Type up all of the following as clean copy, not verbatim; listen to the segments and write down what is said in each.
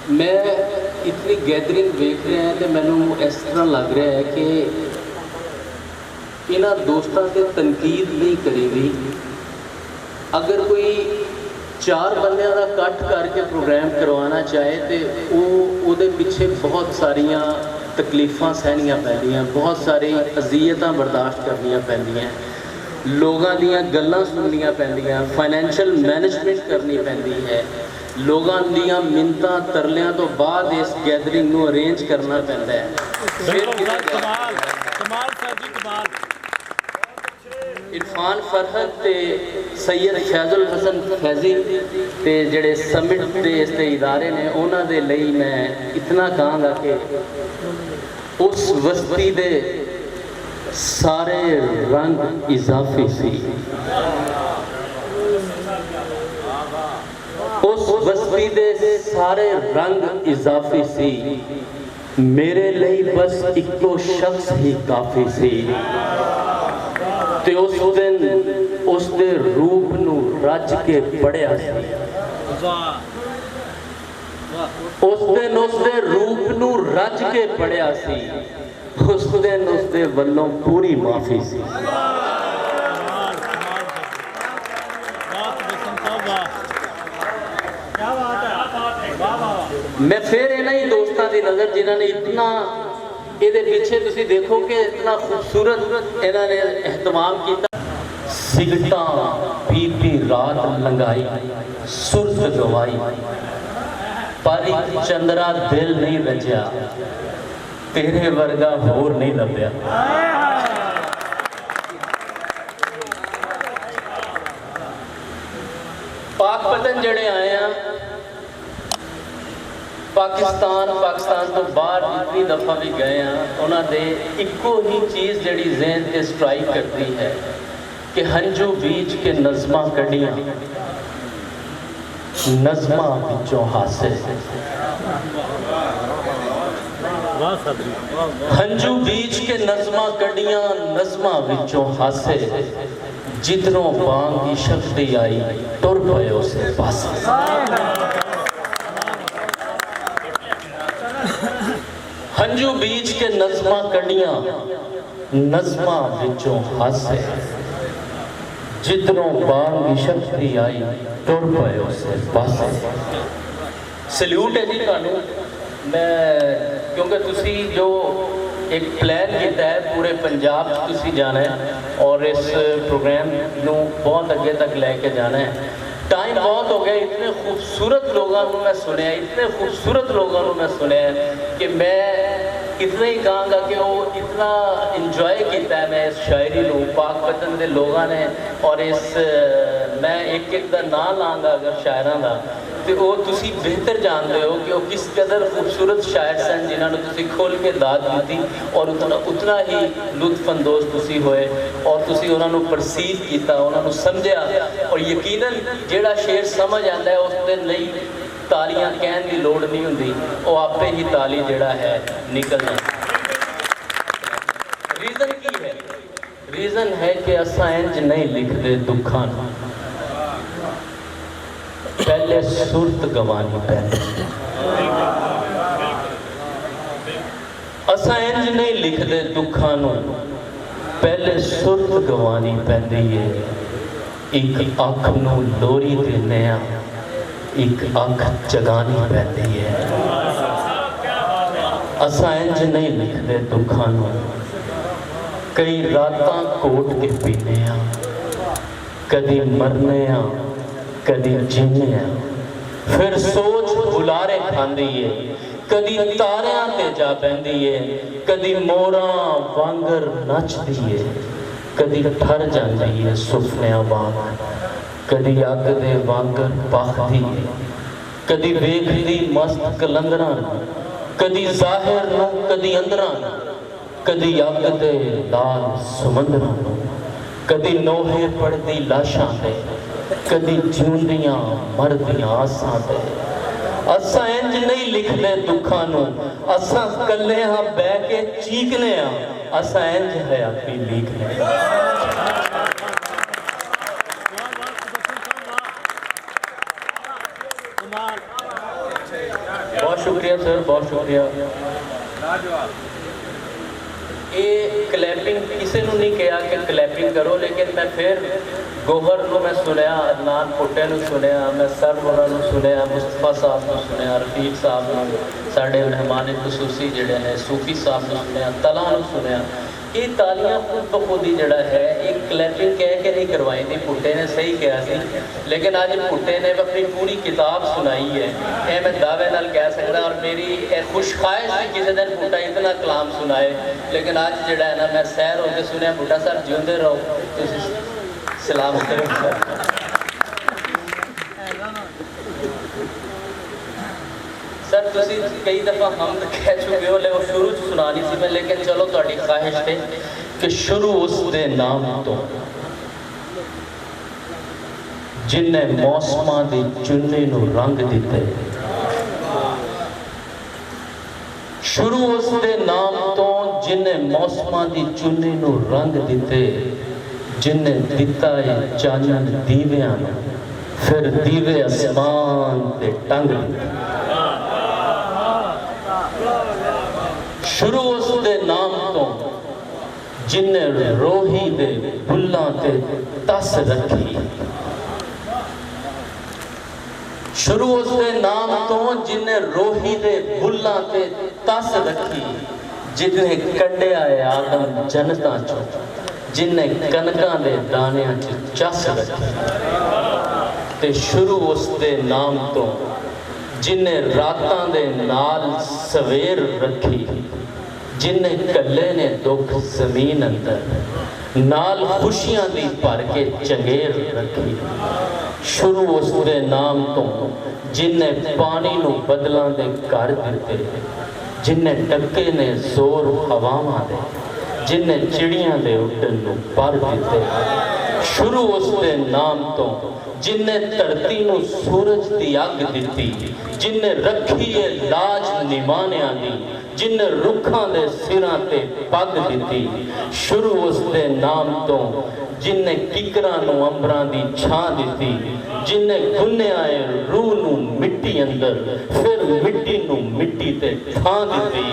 मैं इतनी गैदरिंग देख रहा है तो मैनू इस तरह लग रहा है कि इन्हां दोस्तों से तनकीद नहीं करी गई। अगर कोई 4 बंदियां का कट करके प्रोग्राम करवाना चाहे तो वो पिछे बहुत सारिया तकलीफ़ां सहनियाँ पैंदियां, बहुत सारी अजियतां बर्दाश्त करनियाँ पैंदियां, लोगों दीयां गल्लां सुननियाँ पैंदियां, फाइनैंशियल मैनेजमेंट करनी पैंदी है, लोगों दीयां मिन्नतां तरलियां तो बाद इस गैदरिंग नूं अरेंज करना पैंदा है। इरफान फरहत ते सैयद फैजुल हसन फैजी ते जड़े समिट के इस इदारे ने उन्हां दे लई मैं इतना कहांगा कि उस बस्ती दे सारे रंग इजाफी सी, उस बस्ती दे सारे रंग इजाफी सी, मेरे लिए बस इको शख्स ही काफ़ी सी। ते उस दिन उसके रूप नू रज के पढ़िया सी, उस दिन उसके रूप नू रज के पढ़िया सी, उस दिन उसके वल्लों पूरी माफ़ी सी। मैं फिर इन्हीं दोस्तों की नज़र जिन्होंने इतना ये पिछे तुसी देखो कि इतना खूबसूरत इन्होंने एहतमाम किया। सिगटा पी पी रात लंघाई सुरत गवाई, पर चंद्रा दिल नहीं रचा, तेरे वर्गा होर नहीं लभ्या। पाकपतन जड़े आए हैं पाकिस्तान तो बाहर जितनी दफ़ा भी गए हैं उन्होंने इको ही चीज़ जड़ी ज़हन से स्ट्राइक करती है कि हंजू बीच के नज़मा कड़ियाँ नज़मा विचों हासे, हंजू बीच के नज़मा कड़ियाँ नज़मा विचों हासे, जिधरों बांग की शक्ति आई तुर पए उसे पासे। हंजू बीच के नज़मा कड़ियाँ नज़मा विचों हासे, जिधरों बांग की शक्ति आई तुर पए उसे पासे। सल्यूट है जी तुहानू, मैं क्योंकि तुसी जो एक प्लान किया है पूरे पंजाब तुसी जाना है और इस प्रोग्राम नू बहुत अगे तक लेके जाना है। टाइम बहुत हो गया, इतने खूबसूरत लोगों को मैं सुने, इतने खूबसूरत लोगों को मैं सुने कि मैं इतना ही कहांगा कि वो इतना इंजॉय किया है मैं इस शायरी को पाकपतन के लोगों ने। और इस मैं एक एक का नाम लाँगा अगर शायरों का तो वो तुसी बेहतर जानते हो कि वो किस कदर खूबसूरत शायर सन जिन्होंने तुसी खोल के दाद दी और उतना ही लुत्फअंदोज तुसी होए और तुसी उन्होंने परसीव किया, उन्होंने समझा। और यकीनन जेड़ा शेर समझ आता है उस दिन नहीं तालियां कहने की लोड़ नहीं होंदी, वो आपे ही ताली जेड़ा है निकल जाती। रीज़न की है? रीज़न है कि असां इंज नहीं लिखते दुखा, पहले सुरत गवानी पैंदी। असां इंज नहीं लिखते दुखा नू, पहले सुरत गवानी पैंदी है। एक अख नू लोरी देने आ, एक अख जगानी पैंदी है। असां इंज नहीं लिखते दुखा नू, कई रातां कोट के पीने आ, कदी मरने आ कदी जीने आ, फिर सोच बुलारे खांदी है, कदी तारियां ते जा पैंदी है, कदी मोरा वांगर नचदी है, कदी ठर जाती है सुफनिया वांग, कदी अग दे वांगर पखदी है, कदी वेखदी मस्त कलंदरां, कदी जाहिर नूं कदी अंदरां, कदी अग दे लाल समंदरां, कदी नोहे पड़दी लाशां ते, कदी जिउंदियां मरदियां आसां ते। असां इंज नहीं लिखते दुखा नू, असां कल्ले हाँ बह के चीकने आ, असां इंज हयाती लिखने। बहुत शुक्रिया सर, बहुत शुक्रिया। ये क्लैपिंग किसी ने नहीं कहा कि क्लैपिंग करो, लेकिन मैं फिर गोहर को मैं सुनिया, अदनान पुट्टे को सुनिया, मैं सर होना सुनिया, मुस्तफा साहब को सुनिया, रफीक साहब को, साढ़े मेहमान खसूसी जोड़े ने सूफी साहब को सुनिया, तला को सुनिया। ये तालियां खुद ब खुद ही जड़ा है एक क्लैपिंग कह के नहीं करवाई थी, भुट्टे ने सही कहा सी, लेकिन अज भुट्टे ने अपनी पूरी किताब सुनाई है, यह मैं दावे नाल कह सकता। और मेरी खुश ख्वाहिश थी किसी दिन भुट्टा इतना कलाम सुनाए, लेकिन अज जड़ा है ना मैं सैर होकर सुनिया। भुट्टा सर जिंदे रहो, तुम सलाम करो सर। सर तुसी कई दफ़ा हम कह चुके हो, लेकिन शुरू च सुनानी सी मैं, लेकिन चलो तुहाडी ख्वाहिश है कि शुरू उस दे नाम तो जिन्हें मौसमां दी चुन्नी नूं रंग दिते। शुरू उस दे नाम तो जिन्हें मौसमां दी चुन्नी नूं रंग दिते, जिन्हें दिता है चानन दीवियां नूं, फिर दीवे आसमान ते टंग दिते। शुरू उस दे नाम तो जिन्हें रोही दे बुल्लां ते तस रखी। शुरू उस दे नाम तो जिन्हें रोही दे बुल्लां ते तस रखी, जिन्हें कड्डिया है आदम जनता चो, जिन्हें कनकां दे दानियां च चस रखी। ते शुरू उस दे नाम तो जिन्हें रातां दे नाल सवेर रखी, जिन्हें कल्ले ने दुख जमीन अंदर नाल खुशियां दी भर के चंगेर रखी। शुरू उस दे नाम तो जिन्हें पानी नूं बदलां दे कर दिते, जिन्हें टक्के ने जोर हवावां दे, जिन्हें चिड़ियां दे उड्डण नूं पर दिते। शुरू उस दे नाम तो जिन्हें धरती नूं सूरज दी अग दिती, जिन्हें रखी है लाज निमानियां दी, जिन्हें रुखां दे सिरां ते पग दिती। शुरू उस दे नाम तो जिन्हें किकरां नूं अंबरां दी छां दिती, जिन्हें गुन्निया है रूह नूं मिट्टी अंदर, फिर मिट्टी नूं मिट्टी ते थां दिती।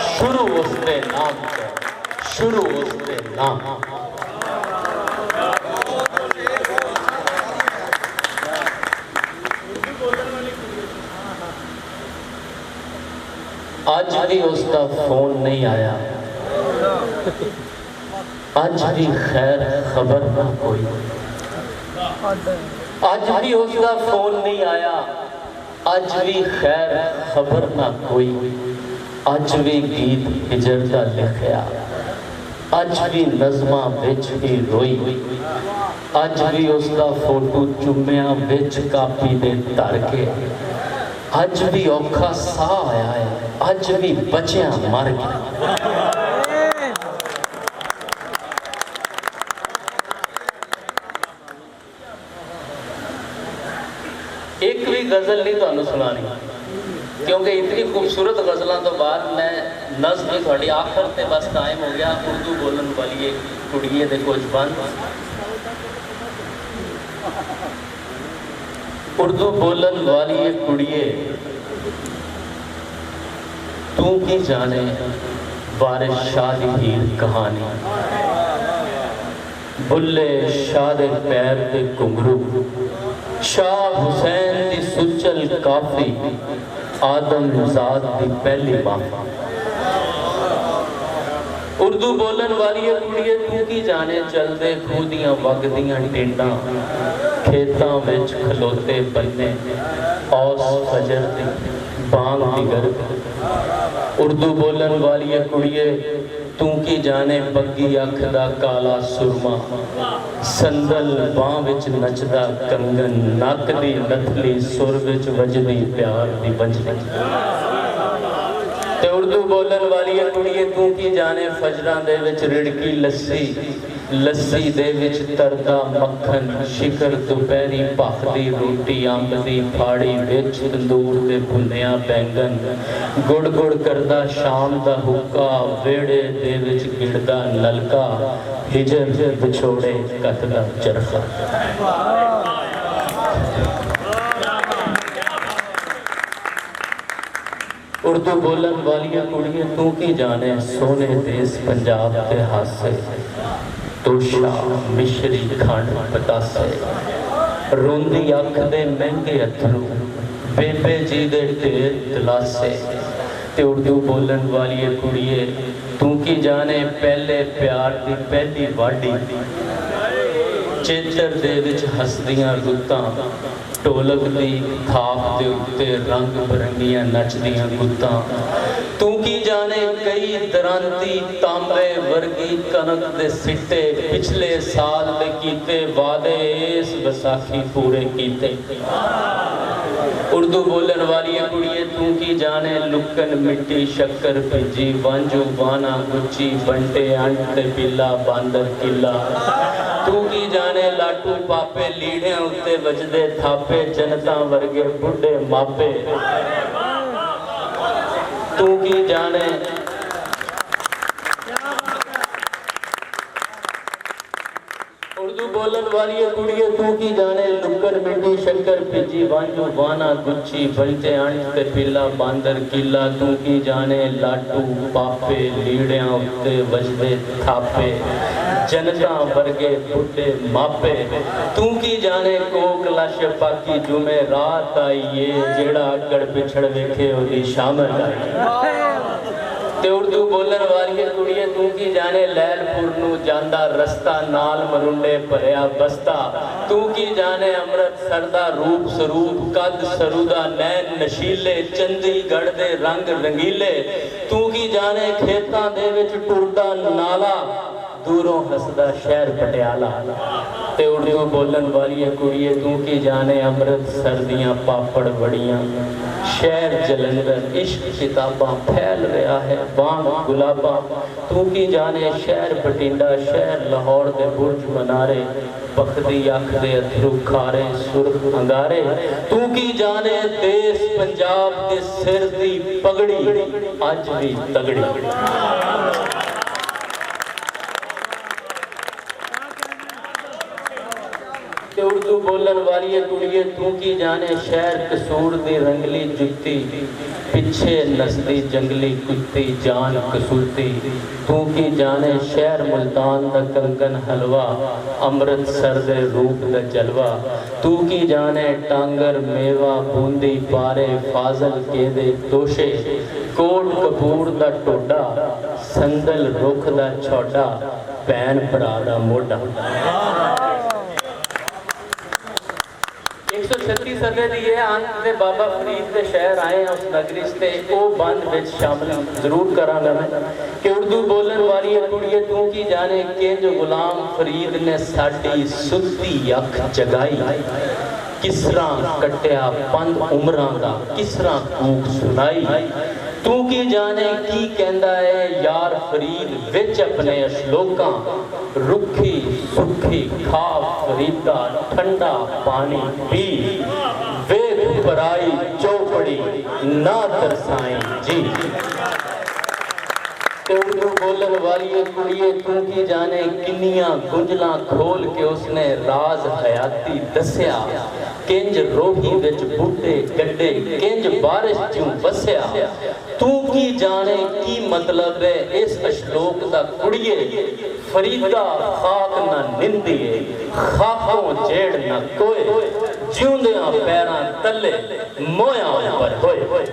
शुरू उस दे नाम तो, शुरू उस दे नाम। आज भी उसका फोन नहीं आया, आज भी खैर खबर ना कोई। आज भी उसका फोन नहीं आया, आज भी खैर खबर ना कोई। आज भी गीत हिजर दा लिखया, आज भी नज़मां विच ही रोई। आज भी उसका फोटो चुम्मिया विच कापी दे धर के। आज भी औखा साह आया है, आज भी बचिया मर गया। एक भी गज़ल नहीं तुहानू सुनानी, क्योंकि इतनी खूबसूरत गज़लों तो बाद मैं नज़्म भी थोड़ी आखिर से बस टाइम हो गया। उर्दू बोलन वाली एक कुड़िए दे कुछ बंद, उर्दू बोलन वाली एक कुड़िए तू की जाने बारिश शादी हीर कहानी। बुल्ले शाह दे पैर ते घुंघरू, शाह हुसैन दी सुचल काफी, आदम ज़ात दी पहली माफी। उर्दू बोलन वाली कुड़िए तू की जाने चलदे खूह दियां वगदियां टेंडां, खेतां विच खलोते बन्ने औस फजर दी बांग दी गरज। उर्दू बोलन वाली कुड़िए तू की जाने बग्गी अख दा काला सुरमा, संदल बांह विच नचदा कंगन, नक दी नथली सुर विच वजदी प्यार दी बंजरी। ते उर्दू बोलन वाली कुड़िए तू की जाने फजरां दे विच रिड़की लस्सी, लस्सी दे विच तरदा मक्खन, शिकर दोपहरी भखदी रोटी, अंब दी फाड़ी विच तंदूर दे भुन्निया बैंगन, गुड़ गुड़ करदा शाम दा हुक्का, वेड़े दे विच गिड़दा नलका, हिजर विछोड़े कतदा चरखा। उर्दू बोलन वाली कुड़िए तू की जाने सोने देश पंजाब के हासे तोशा मिश्री खंड पतासे रोंदी अख दे महंगे अथरू बेबे जी दे ढेर दिलासे ते उर्दू बोलन वाली कुड़िए तू की जाने पहले प्यार दी पहली वाडी चेतर दे विच हसदियां रुत्तां ढोलक दी थाप दे उत्ते रंग बिरंगियां नचदियां गुत्तां तू की जाने कई दरांती तांबे वर्गी कनक दे सिट्टे पिछले साल दे कीते वादे इस बैसाखी पूरे कीते उर्दू बोलन वाली कुड़िए तू की जाने लुकन मिट्टी शक्कर भिजी वांजू वाना गुच्ची बंटे अंट ते बिल्ला बांदर किला तू की जाने लाटू पापे लीड़े उत्ते वजदे थापे जनता वर्गे बुढ़े मापे तू की जाने उर्दू बोलन वाली कुड़िए तू की जाने लुकर मिट्टी शक्कर भिजी वांजू वाना गुच्छी बंटे अंट ते पिला बांदर किला तू की जाने लाटू पापे लीड़ियां उत्ते वजदे थापे जनता वर्गे बुढ़े मापे तू की जाने कोक लश पाकी जुमे रात आई ये जेड़ा अगड़ पिछड़ वेखे ओदी शामिल आई ते उर्दू बोलन वाली कुड़िए तू की जाने लैलपुर नू जांदा रस्ता नाल मरुंडे भरिया बस्ता तू की जाने अमृतसर दा रूप स्वरूप कद सरूदा नैन नशीले चंडीगढ़ दे रंग रंगीले तू की जाने खेतां दे विच टुरदा नाला दूरों हसदा शहर पटियाला ते उर्दू बोलन वाली कुड़िए तू की जाने अमृतसर दियां पापड़ वड़ियां शहर जलंधर इश्क किताबां फैल रहा है बांग गुलाबा तू की जाने शहर बठिंडा शहर लाहौर दे बुर्ज मनारे बखदी अख दे अथरू खारे सुर्ख अंगारे तू की जाने देश पंजाब दे सिर दी पगड़ी अज भी तगड़ी उर्दू बोलन वाली कुड़िए तू की जाने शहर कसूर दी रंगली जुत्ती पिछे नसदी जंगली कुत्ती जान कसूरती तू की जाने शहर मुल्तान दा कंगन हलवा अमृतसर दे रूप दा जलवा तू की जाने टांगर मेवा बूंदी पारे फाजल के दे दोशे कोट कपूर दा टोडा संदल रुख दा छोटा भैन भरा दा मोढा 136 सदे दिए अंत दे बाबा फरीद दे शहर आए उस नगरी से ओ बंद विच शामिल जरूर करांगा मैं कि उर्दू बोलन वाली कुड़िए तू की जाने के जो गुलाम फरीद ने साडी सुत्ती अख जगाई किस तरह कटिया पंद उमरां दा किस तरह कूक सुनाई तू की जाने की कहंदा है यार फरीद विच अपने अशलोकां रुखी सुखी खा फरीदा ठंडा पानी पी वेख पराई चौपड़ी ना तरसाई जी उर्दू बोलन वाली कुड़िए तू की जाने किन्नियां गुंजला खोल के उसने राज हयाती दसिया किंज रोही विच बूटे गड्डे किंज बारिश चूं बसिया तू की जाने की मतलब है इस अशलोक दा कुड़िए फरीदा खाक ना निंदिए खाकों जेड़ ना कोए जिउंदियां पैरां तले मोया पर होए